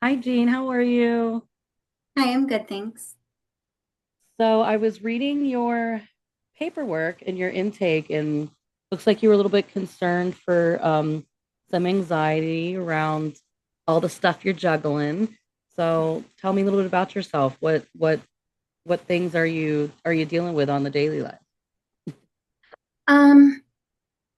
Hi, Jean. How are you? Hi, I'm good, thanks. So I was reading your paperwork and your intake, and looks like you were a little bit concerned for some anxiety around all the stuff you're juggling. So tell me a little bit about yourself. What things are you dealing with on the daily life? Um,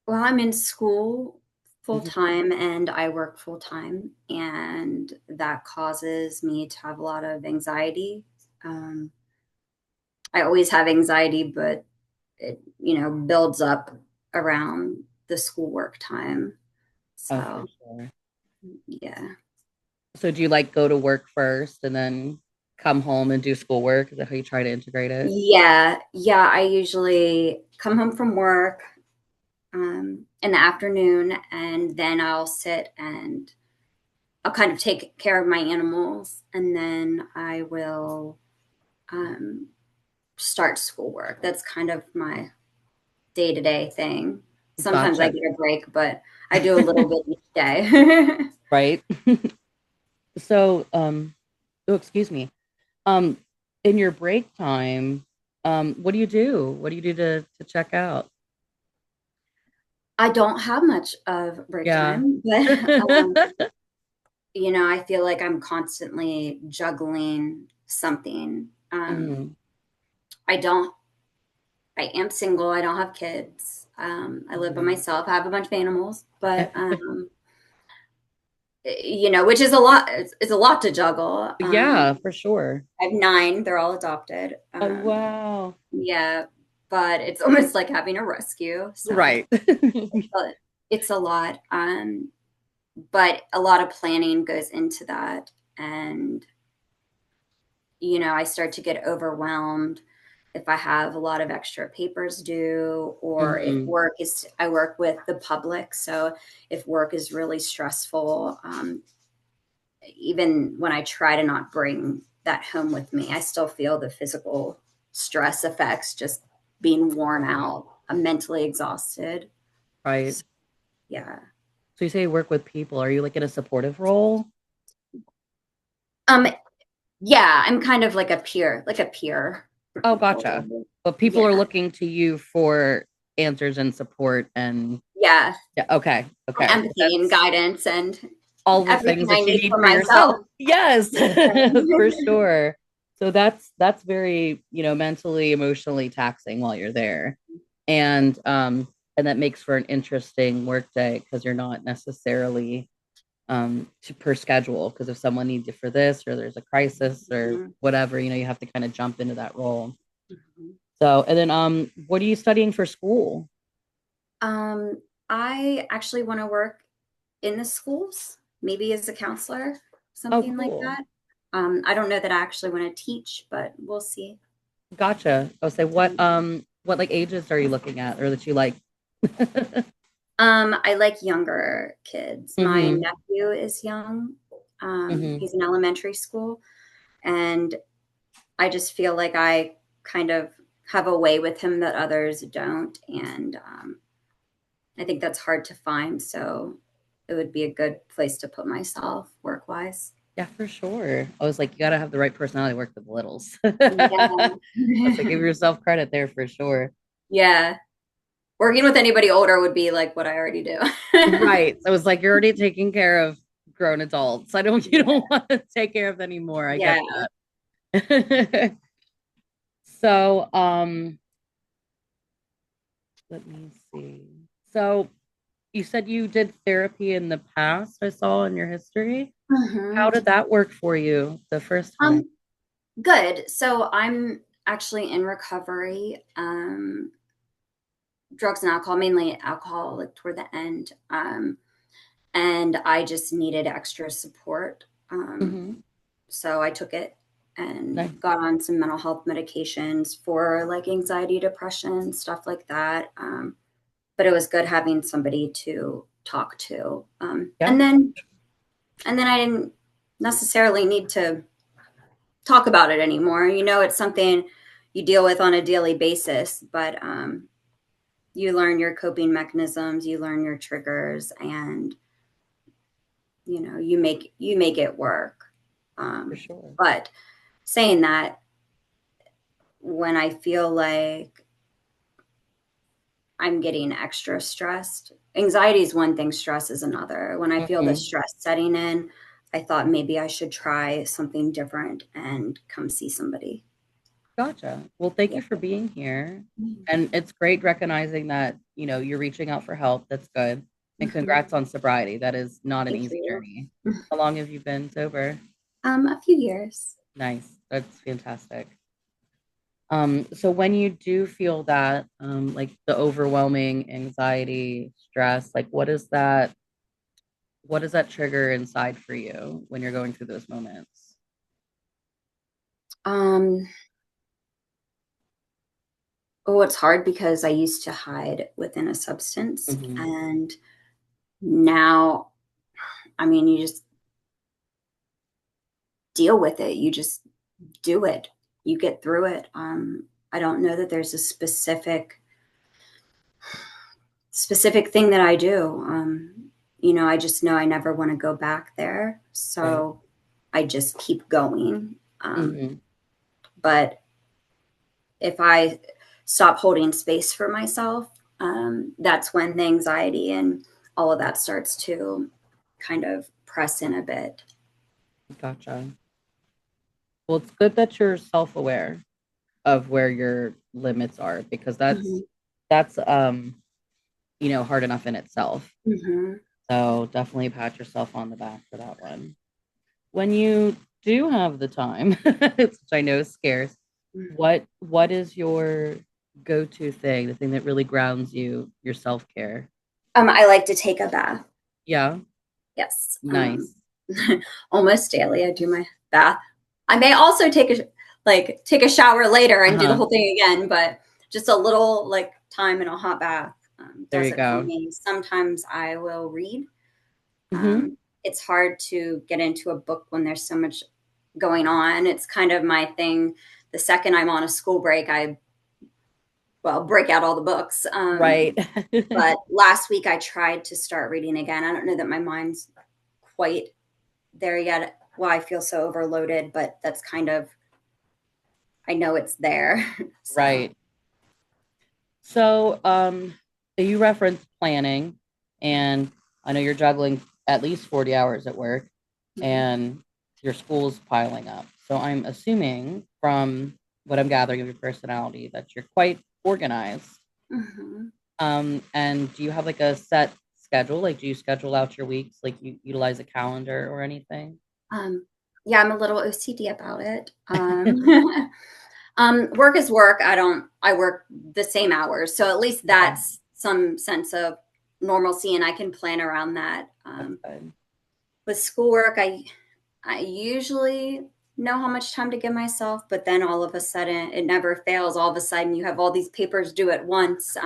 well, I'm in school full Mhm. time and I work full time, and that causes me to have a lot of anxiety. Um, I always have anxiety, but it builds up around the schoolwork time. Oh, for So, sure. yeah. So do you like go to work first and then come home and do schoolwork? Is that how you try to integrate it? Yeah, I usually come home from work in the afternoon, and then I'll sit and I'll kind of take care of my animals, and then I will um, start schoolwork. That's kind of my day to day thing. Sometimes I Gotcha. get a break, but I do a little bit each day. Right. So, oh, excuse me. Um, in your break time, what do you do? What do you do to check out? I don't have much of break Yeah. time, but I feel like I'm constantly juggling something. Mm, I don't. I am single. I don't have kids. I live by mm. myself. I have a bunch of animals, but which is a lot. It's a lot to juggle. Yeah, for sure. I have nine. They're all adopted. Oh, wow. Yeah, but it's almost like having a rescue. So Right. but it's a lot. But a lot of planning goes into that, and I start to get overwhelmed if I have a lot of extra papers due, or if Hmm. I work with the public. So if work is really stressful, even when I try to not bring that home with me, I still feel the physical stress effects, just being worn Right. out. I'm mentally exhausted. Right. So, yeah. So you say you work with people. Are you like in a supportive role? Um, yeah, I'm kind of like a peer for Oh, people. gotcha. But people Yeah. are looking to you for answers and support and Yeah. yeah, okay. And Okay. empathy and That's guidance and all the everything things I that you need need for for yourself. myself. Yes, for sure. So that's very, mentally, emotionally taxing while you're there. And that makes for an interesting work day because you're not necessarily per schedule because if someone needs you for this or there's a crisis or Mhm. whatever, you have to kind of jump into that role. Mhm. So, and then what are you studying for school? Um, I actually want to work in the schools, maybe as a counselor, Oh, something like cool. that. I don't know that I actually want to teach, but we'll see. Gotcha. I'll say what like ages are you looking at or that you like? I like younger kids. My Mm-hmm. nephew is young. Mm-hmm. He's in elementary school, and I just feel like I kind of have a way with him that others don't, and I think that's hard to find. So it would be a good place to put myself work wise. Yeah, for sure. I was like, you gotta have the right personality to work with the littles. Yeah. I was like, give yourself credit there for sure. Yeah. Working with anybody older would be like what I already do. Right. I was like, you're already taking care of grown adults. You Yeah. don't want to take care of any more. I get Yeah. that. So, let me see. So you said you did therapy in the past, I saw in your history. How Mhm. did that work for you the first time? Um, Good. So I'm actually in recovery. Drugs and alcohol, mainly alcohol, like toward the end. And I just needed extra support. Hmm. So I took it and Nice. got on some mental health medications for like anxiety, depression, stuff like that. But it was good having somebody to talk to. Yeah. And then I didn't necessarily need to talk about it anymore. It's something you deal with on a daily basis, but you learn your coping mechanisms, you learn your triggers, and you make it work. For sure. But saying that, when I feel like I'm getting extra stressed, anxiety is one thing, stress is another. When I feel the Mhm. stress setting in, I thought maybe I should try something different and come see somebody. Gotcha. Well, thank Yeah. you for being here. And it's great recognizing that, you're reaching out for help. That's good. And Mhm. congrats on sobriety. That is not an Thank easy you. journey. How long have you been sober? A few years. Nice. That's fantastic. So when you do feel that, like the overwhelming anxiety, stress, like what does that trigger inside for you when you're going through those moments? Um, oh, it's hard because I used to hide within a substance, Hmm. and now, I mean, you just deal with it. You just do it. You get through it. I don't know that there's a specific thing that I do. I just know I never want to go back there, Right. so I just keep going. Hmm. But if I stop holding space for myself, that's when the anxiety and all of that starts to kind of press in a bit. Gotcha. Well, it's good that you're self-aware of where your limits are because that's Mhm. that's hard enough in itself. Mhm. So definitely pat yourself on the back for that one. When you do have the time, which I know is scarce, what is your go-to thing, the thing that really grounds you, your self-care? I like to take a bath. Yeah, Yes. nice. Almost daily I do my bath. I may also take a shower later and do the Uh-huh. whole thing again, but just a little like time in a hot bath There does you it for go. me. Sometimes I will read. Hmm. It's hard to get into a book when there's so much going on. It's kind of my thing. The second I'm on a school break, I break out all the books. Right. But last week I tried to start reading again. I don't know that my mind's quite there yet. Well, I feel so overloaded, but that's kind of, I know it's there. So, Right. So, you referenced planning, and I know you're juggling at least 40 hours at work, mhm, and your school's piling up. So, I'm assuming from what I'm gathering of your personality that you're quite organized. mhm. And do you have like a set schedule? Like, do you schedule out your weeks? Like, you utilize a calendar or anything? Um, yeah, I'm a little OCD about it. Work is work. I work the same hours. So at least Okay, that's some sense of normalcy and I can plan around that. that's good. With schoolwork, I usually know how much time to give myself, but then all of a sudden it never fails. All of a sudden you have all these papers due at once,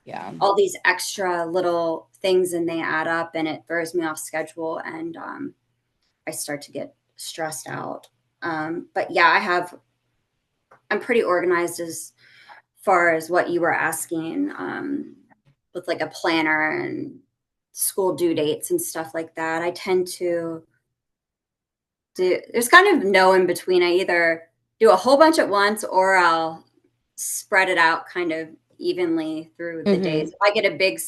Yeah, all these extra little things, and they add up and it throws me off schedule, and I start to get stressed out. But yeah, I'm pretty organized as far as what you were asking, with like a planner and school due dates and stuff like that. I tend to there's kind of no in between. I either do a whole bunch at once or I'll spread it out kind of evenly through the days. hmm, If I get a big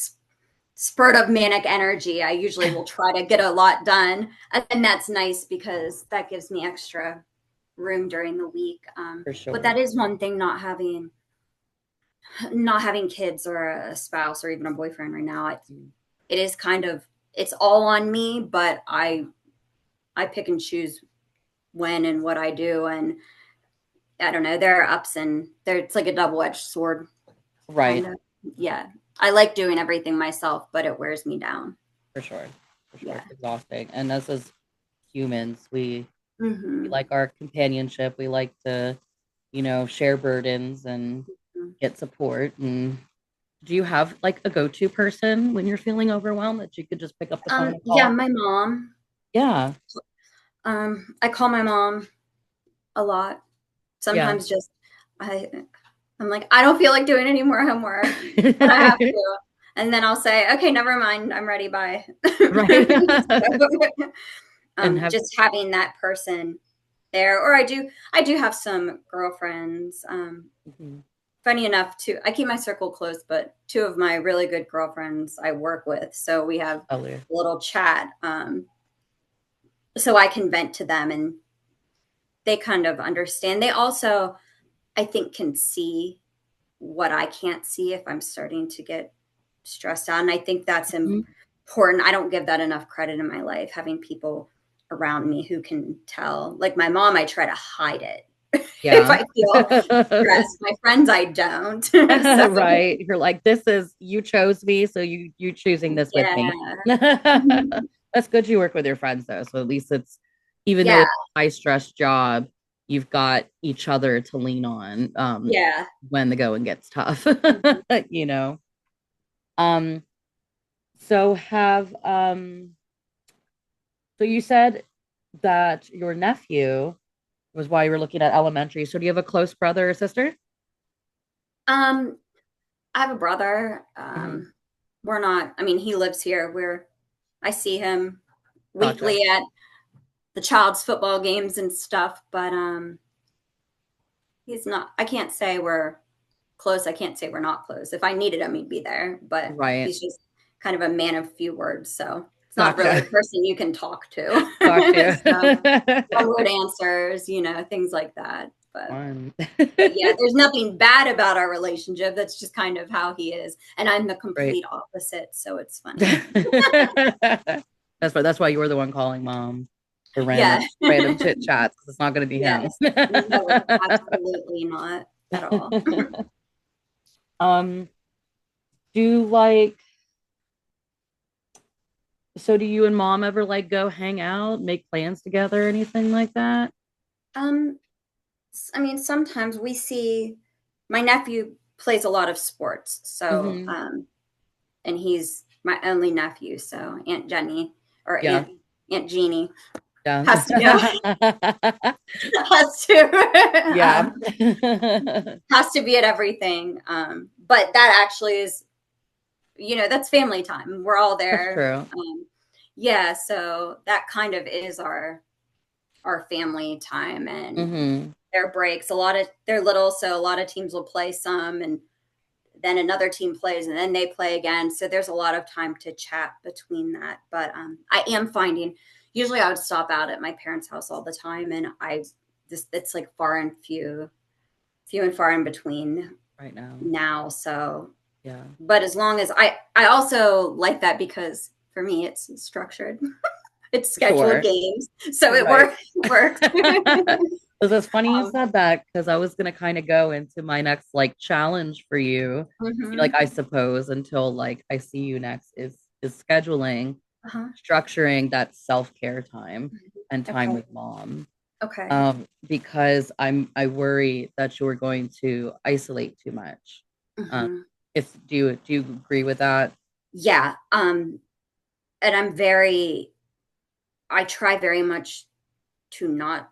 spurt of manic energy, I usually will try to get a lot done. And that's nice because that gives me extra room during the week. for But sure. that is one thing, not having kids or a spouse or even a boyfriend right now. It is kind of, it's all on me, but I pick and choose when and what I do. And I don't know, there are ups and there, it's like a double-edged sword kind Right, of. Yeah. I like doing everything myself, but it wears me down. for sure. For sure. Yeah. It's exhausting. And us as humans, we Hmm. like our companionship. We like to, share burdens and get support. And do you have like a go-to person when you're feeling overwhelmed that you could just pick up the phone and Yeah, call? my mom. Yeah. I call my mom a lot. Yeah. Sometimes just I I'm like, I don't feel like doing any more homework, but I have to. And then I'll say, okay, never mind, I'm ready. Bye. Right. And have Just having that person there. Or I do have some girlfriends. mhm, Funny enough, too, I keep my circle close, but two of my really good girlfriends I work with, so we have a totally. little chat. So I can vent to them, and they kind of understand. They also, I think, can see what I can't see if I'm starting to get stressed out. And I think that's Mhm. important. I don't give that enough credit in my life, having people around me who can tell. Like my mom, I try to hide it if Yeah. I feel stressed. My friends, I don't. So, Right. You're like, this is you chose me, so you choosing this with me. yeah. That's good you work with your friends though. So at least it's even though Yeah. it's a high stress job, you've got each other to lean on Yeah. when the going gets tough. You know. Um so have so you said that your nephew was why you were looking at elementary. So do you have a close brother or sister? Um, I have a brother. Hmm. We're not, I mean, he lives here. I see him Gotcha. weekly at the child's football games and stuff, but he's not, I can't say we're close. I can't say we're not close. If I needed him, he'd be there, but Right. he's just kind of a man of few words. So it's not really Gotcha. a person you can talk to. Gotcha. So one word answers, things like that. Fun. But yeah, there's nothing bad about our relationship. That's just kind of how he is. And I'm the Right. complete opposite. So it's funny. That's why you're the one calling mom for Yeah. random chit chats because it's not going to be him. Yes. No, absolutely not at all. um, do like so do you and mom ever like go hang out, make plans together, anything like that? Um, I mean, sometimes we see my nephew plays a lot of sports. So, Hmm. and he's my only nephew. So Aunt Jenny or Yeah. Aunt Jeannie Yeah. has to know, has to, Yeah. has to be at everything. But that actually is, that's family time. We're all That's there. true. Yeah, so that kind of is our family time, and Hmm. their breaks. A lot of they're little, so a lot of teams will play some, and then another team plays, and then they play again. So there's a lot of time to chat between that. But I am finding usually I would stop out at my parents' house all the time, and I just it's like few and far in between Right now. now. So, Yeah. but as long as I also like that because for me it's structured. It's scheduled Sure. games, so it Right. works. It's funny you um, said that because I was gonna kind of go into my next like challenge for you. Like mhm. I suppose until like I see you next is scheduling, Uh-huh. structuring that self-care time and time Okay. with mom. Okay. Because I worry that you're going to isolate too much. Um, Hmm. if do you agree with that? Yeah. And I try very much to not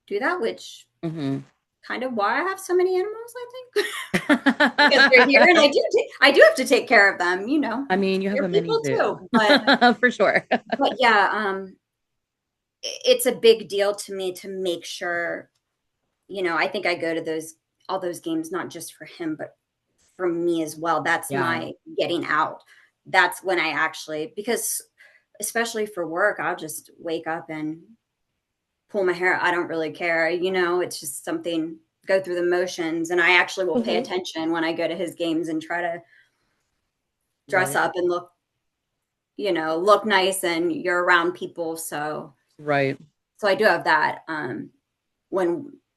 do that, which Hmm. kind of why I have so many animals, I think. Because they're here and I do have to take care of them, I mean, you have They're a mini people zoo too. But for sure. yeah, it's a big deal to me to make sure, I think I go to those all those games not just for him, but for me as well. That's Yeah. my getting out. That's when I actually because especially for work, I'll just wake up and pull my hair. I don't really care. It's just something go through the motions. And I actually will pay Mhm. attention when I go to his games and try to dress Right. up and look nice and you're around people. Right. So I do have that.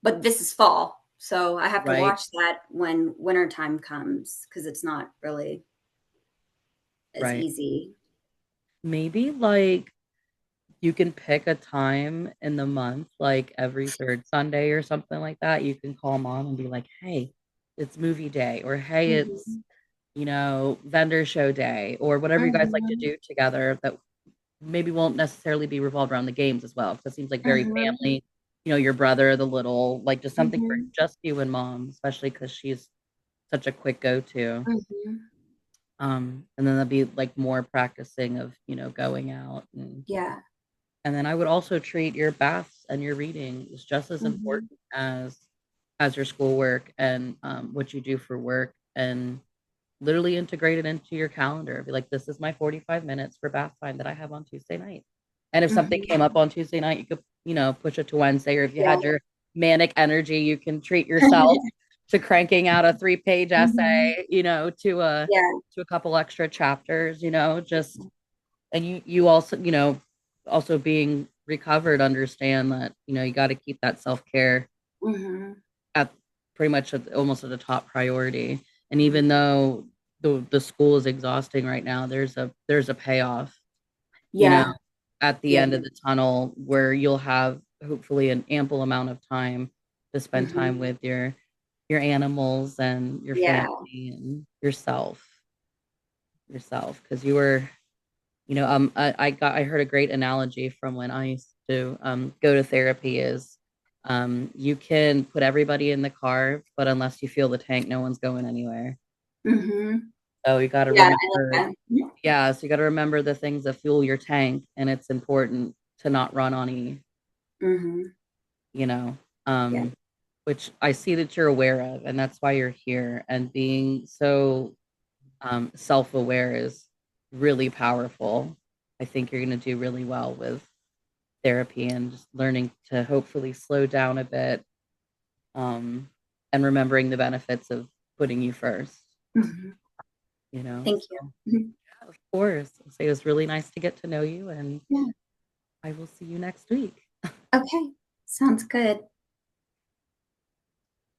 But this is fall. So I have to Right. watch that when wintertime comes because it's not really as Right. easy. Maybe like you can pick a time in the month, like every third Sunday or something like that. You can call mom and be like, hey, it's movie day, or hey, it's, Mhm. vendor show day, or whatever you guys like to Mhm. do together that maybe won't necessarily be revolved around the games as well. Because it seems like very Mhm. family, your brother, the little, like just something for Mhm. just you and mom, especially because she's such a quick go-to. Mhm. And then there'll be like more practicing of, going out and Yeah. And then I would also treat your baths and your reading is just as Hmm. important as your schoolwork and what you do for work, and literally integrate it into your calendar. Be like, this is my 45 minutes for bath time that I have on Tuesday night. And if something Hmm. came up on Tuesday night, you could, push it to Wednesday. Or if you had Yeah. your manic energy, you can treat yourself to cranking out a 3-page Hmm. essay, Yeah. to a couple extra chapters, just, and you also, also being recovered, understand that, you got to keep that self-care Hmm. at pretty much almost at the top priority. And Hmm. even though the school is exhausting right now, there's a payoff, you know, Yeah. at the Yeah. end of the tunnel where you'll have hopefully an ample amount of time to spend Hmm. time with your animals and your Yeah. family and yourself, because you were, I heard a great analogy from when I used to go to therapy is, you can put everybody in the car, but unless you feel the tank, no one's going anywhere. Hmm. So you got to Yeah. I like remember, that. yeah, so you got to remember the things that fuel your tank, and it's important to not run on E, Hmm. you know, Yeah. um, which I see that you're aware of, and that's why you're here. And being so self-aware is really powerful. I think you're going to do really well with therapy and just learning to hopefully slow down a bit, um, and remembering the benefits of putting you first, Hmm. Thank you. So Mhm. yeah, of course. I'll say it was really nice to get to know you, and Yeah. I will see you next week. Okay. Sounds good.